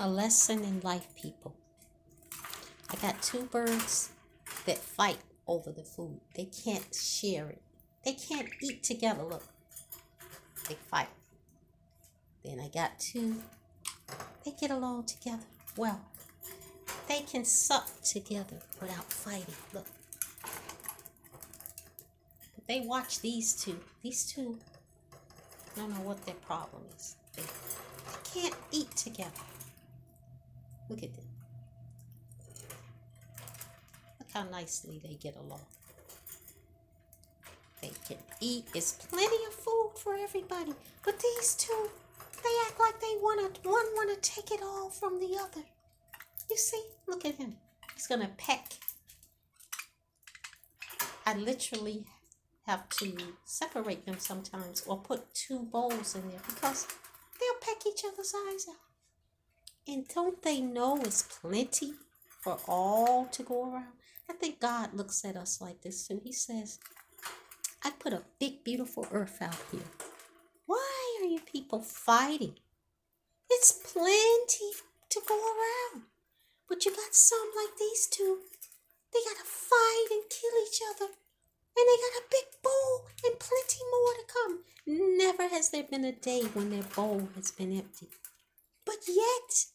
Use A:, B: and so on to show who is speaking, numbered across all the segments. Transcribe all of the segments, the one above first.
A: A lesson in life, people. I got two birds that fight over the food. They can't share it. They can't eat together. Look, they fight. Then I got two. They get along together. Well, they can suck together without fighting. Look. They watch these two. These two, I don't know what their problem is. They can't eat together. Look at them. Look how nicely they get along. They can eat. There's plenty of food for everybody. But these two, they act like they one wanna take it all from the other. You see? Look at him. He's gonna peck. I literally have to separate them sometimes or put two bowls in there because they'll peck each other's eyes out. And don't they know it's plenty for all to go around? I think God looks at us like this too. He says, I put a big, beautiful earth out here. Why are you people fighting? It's plenty to go around. But you got some like these two. They gotta fight and kill each other. And they got a big bowl and plenty more to come. Never has there been a day when their bowl has been empty. But yet,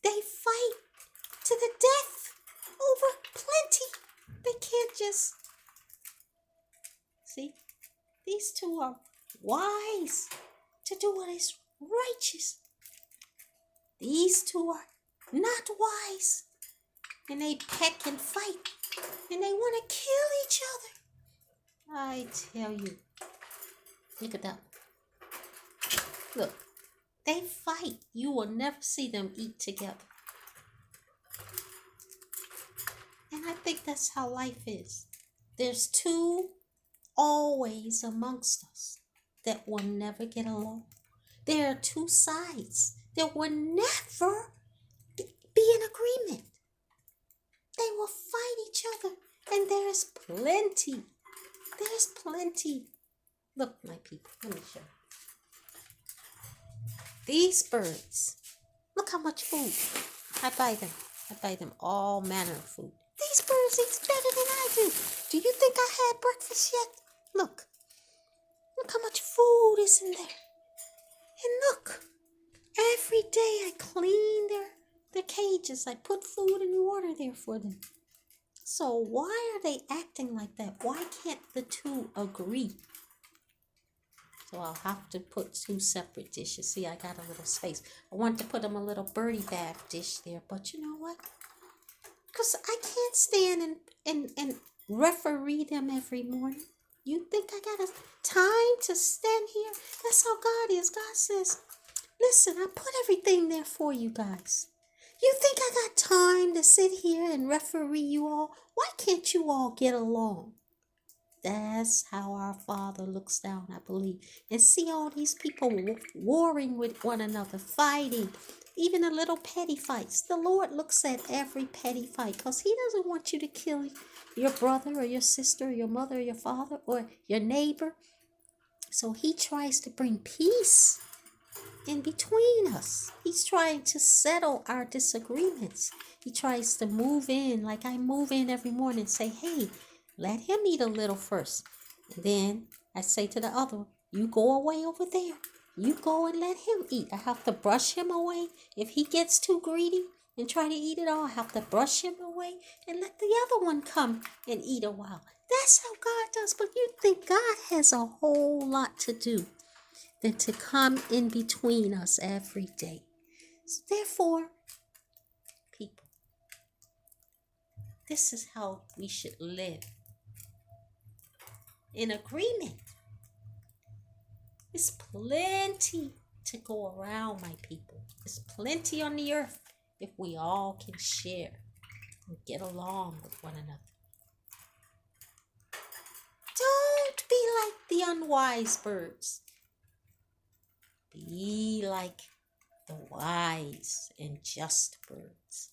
A: they fight to the death over plenty. They can't just... See, these two are wise to do what is righteous. These two are not wise. And they peck and fight. And they want to kill each other. I tell you. Look at that. Look. They fight. You will never see them eat together. And I think that's how life is. There's two always amongst us that will never get along. There are two sides that will never be in agreement. They will fight each other. And there is plenty. There's plenty. Look, my people, let me show you. These birds, look how much food. I buy them all manner of food. These birds eat better than I do. Do you think I had breakfast yet? Look how much food is in there. And look, every day I clean their cages. I put food and water there for them. So why are they acting like that? Why can't the two agree? So I'll have to put two separate dishes. See, I got a little space. I want to put them a little birdie bath dish there. But you know what? Because I can't stand and referee them every morning. You think I got a time to stand here? That's how God is. God says, listen, I put everything there for you guys. You think I got time to sit here and referee you all? Why can't you all get along? That's how our Father looks down, I believe. And see all these people warring with one another, fighting, even the little petty fights. The Lord looks at every petty fight because He doesn't want you to kill your brother or your sister or your mother or your father or your neighbor. So He tries to bring peace in between us. He's trying to settle our disagreements. He tries to move in, like I move in every morning and say, hey, let him eat a little first. And then I say to the other, you go away over there. You go and let him eat. I have to brush him away. If he gets too greedy and try to eat it all, I have to brush him away and let the other one come and eat a while. That's how God does. But you think God has a whole lot to do than to come in between us every day. So therefore, people, this is how we should live. In agreement. There's plenty to go around, my people. There's plenty on the earth if we all can share and get along with one another. Don't be like the unwise birds. Be like the wise and just birds.